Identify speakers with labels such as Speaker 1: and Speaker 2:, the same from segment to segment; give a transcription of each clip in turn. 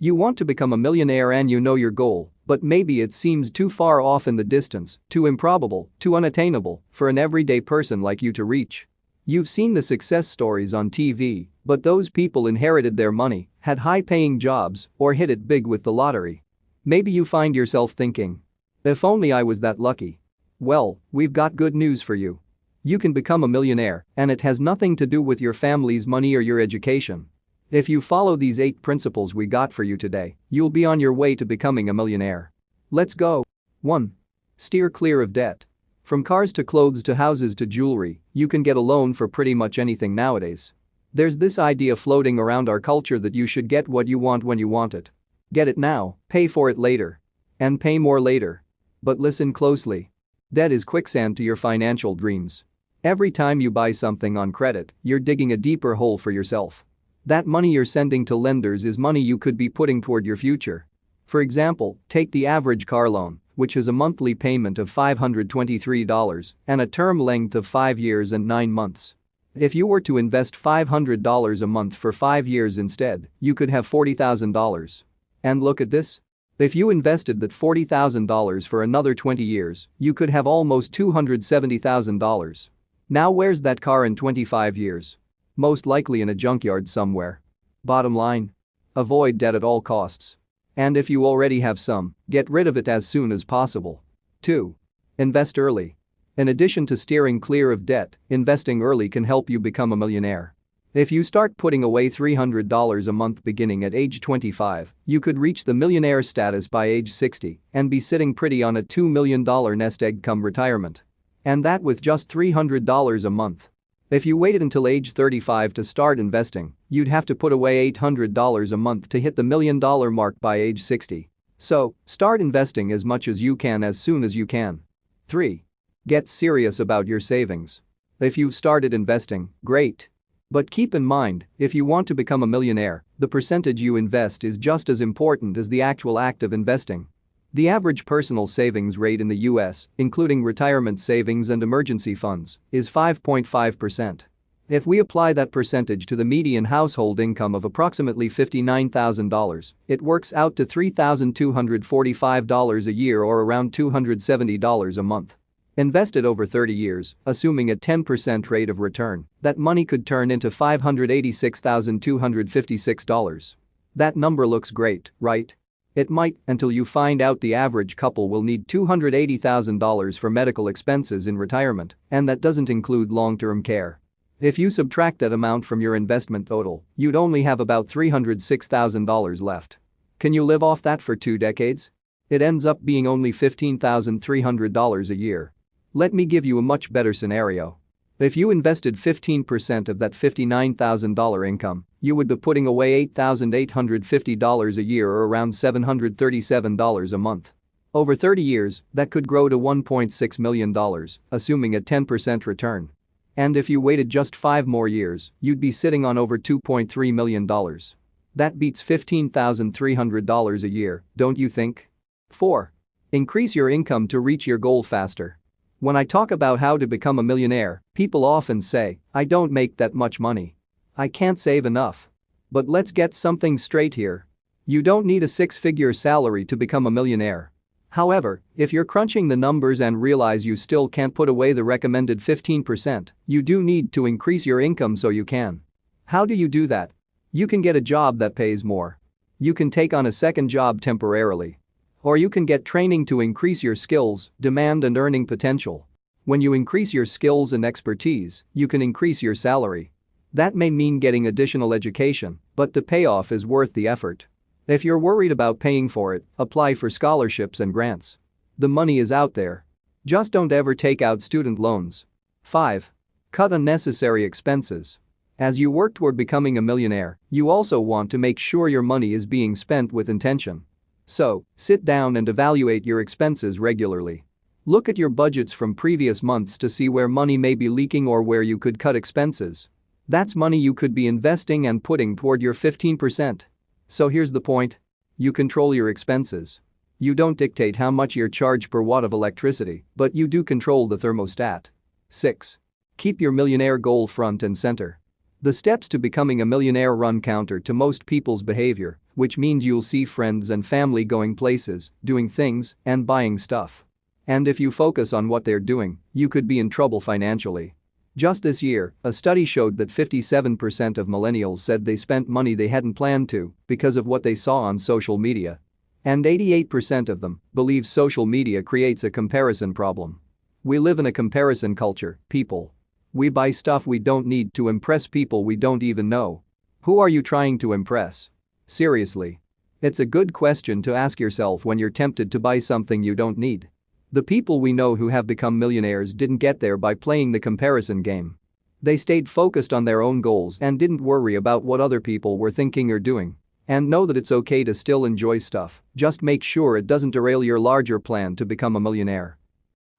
Speaker 1: You want to become a millionaire and you know your goal, but maybe it seems too far off in the distance, too improbable, too unattainable for an everyday person like you to reach. You've seen the success stories on TV, but those people inherited their money, had high-paying jobs, or hit it big with the lottery. Maybe you find yourself thinking, if only I was that lucky. Well, we've got good news for you. You can become a millionaire, and it has nothing to do with your family's money or your education. If you follow these 8 principles we got for you today, you'll be on your way to becoming a millionaire. Let's go. 1. Steer clear of debt. From cars to clothes to houses to jewelry, you can get a loan for pretty much anything nowadays. There's this idea floating around our culture that you should get what you want when you want it. Get it now, pay for it later. And pay more later. But listen closely. Debt is quicksand to your financial dreams. Every time you buy something on credit, you're digging a deeper hole for yourself. That money you're sending to lenders is money you could be putting toward your future. For example, take the average car loan, which has a monthly payment of $523 and a term length of 5 years and 9 months. If you were to invest $500 a month for 5 years instead, you could have $40,000. And look at this. If you invested that $40,000 for another 20 years, you could have almost $270,000. Now where's that car in 25 years? Most likely in a junkyard somewhere. Bottom line? Avoid debt at all costs. And if you already have some, get rid of it as soon as possible. 2. Invest early. In addition to steering clear of debt, investing early can help you become a millionaire. If you start putting away $300 a month beginning at age 25, you could reach the millionaire status by age 60 and be sitting pretty on a $2 million nest egg come retirement. And that with just $300 a month. If you waited until age 35 to start investing, you'd have to put away $800 a month to hit the $1 million mark by age 60. So, start investing as much as you can as soon as you can. 3. Get serious about your savings. If you've started investing, great. But keep in mind, if you want to become a millionaire, the percentage you invest is just as important as the actual act of investing. The average personal savings rate in the US, including retirement savings and emergency funds, is 5.5%. If we apply that percentage to the median household income of approximately $59,000, it works out to $3,245 a year or around $270 a month. Invested over 30 years, assuming a 10% rate of return, that money could turn into $586,256. That number looks great, right? It might, until you find out the average couple will need $280,000 for medical expenses in retirement, and that doesn't include long-term care. If you subtract that amount from your investment total, you'd only have about $306,000 left. Can you live off that for 2 decades? It ends up being only $15,300 a year. Let me give you a much better scenario. If you invested 15% of that $59,000 income, you would be putting away $8,850 a year or around $737 a month. Over 30 years, that could grow to $1.6 million, assuming a 10% return. And if you waited just 5 more years, you'd be sitting on over $2.3 million. That beats $15,300 a year, don't you think? 4. Increase your income to reach your goal faster. When I talk about how to become a millionaire, people often say, I don't make that much money. I can't save enough. But let's get something straight here. You don't need a 6-figure salary to become a millionaire. However, if you're crunching the numbers and realize you still can't put away the recommended 15%, you do need to increase your income so you can. How do you do that? You can get a job that pays more. You can take on a second job temporarily. Or you can get training to increase your skills, demand and earning potential. When you increase your skills and expertise, you can increase your salary. That may mean getting additional education, but the payoff is worth the effort. If you're worried about paying for it, apply for scholarships and grants. The money is out there. Just don't ever take out student loans. 5. Cut unnecessary expenses. As you work toward becoming a millionaire, you also want to make sure your money is being spent with intention. So, sit down and evaluate your expenses regularly. Look at your budgets from previous months to see where money may be leaking or where you could cut expenses. That's money you could be investing and putting toward your 15%. So here's the point. You control your expenses. You don't dictate how much you're charged per watt of electricity, but you do control the thermostat. 6. Keep your millionaire goal front and center. The steps to becoming a millionaire run counter to most people's behavior, which means you'll see friends and family going places, doing things, and buying stuff. And if you focus on what they're doing, you could be in trouble financially. Just this year, a study showed that 57% of millennials said they spent money they hadn't planned to because of what they saw on social media. And 88% of them believe social media creates a comparison problem. We live in a comparison culture, people. We buy stuff we don't need to impress people we don't even know. Who are you trying to impress? Seriously. It's a good question to ask yourself when you're tempted to buy something you don't need. The people we know who have become millionaires didn't get there by playing the comparison game. They stayed focused on their own goals and didn't worry about what other people were thinking or doing. And know that it's okay to still enjoy stuff, just make sure it doesn't derail your larger plan to become a millionaire.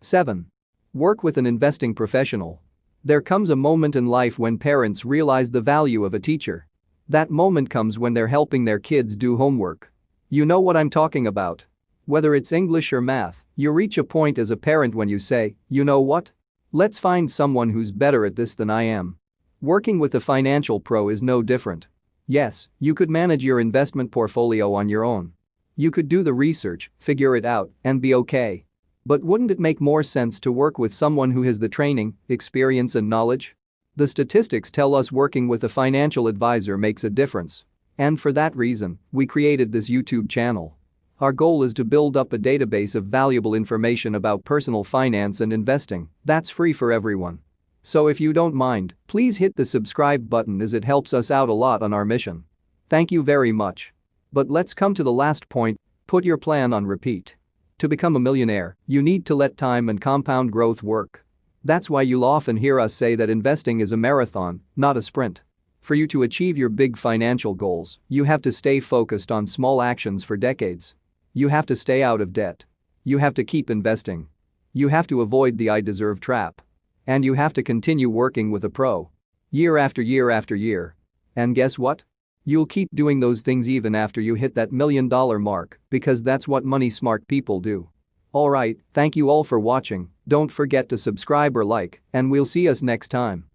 Speaker 1: 7. Work with an investing professional. There comes a moment in life when parents realize the value of a teacher. That moment comes when they're helping their kids do homework. You know what I'm talking about. Whether it's English or math, you reach a point as a parent when you say, you know what? Let's find someone who's better at this than I am. Working with a financial pro is no different. Yes, you could manage your investment portfolio on your own. You could do the research, figure it out, and be okay. But wouldn't it make more sense to work with someone who has the training, experience, and knowledge? The statistics tell us working with a financial advisor makes a difference. And for that reason, we created this YouTube channel. Our goal is to build up a database of valuable information about personal finance and investing that's free for everyone. So if you don't mind, please hit the subscribe button as it helps us out a lot on our mission. Thank you very much. But let's come to the last point, put your plan on repeat. To become a millionaire, you need to let time and compound growth work. That's why you'll often hear us say that investing is a marathon, not a sprint. For you to achieve your big financial goals, you have to stay focused on small actions for decades. You have to stay out of debt. You have to keep investing. You have to avoid the I deserve trap. And you have to continue working with a pro. Year after year after year. And guess what? You'll keep doing those things even after you hit that $1 million mark because that's what money-smart people do. Alright, thank you all for watching, don't forget to subscribe or like, and we'll see us next time.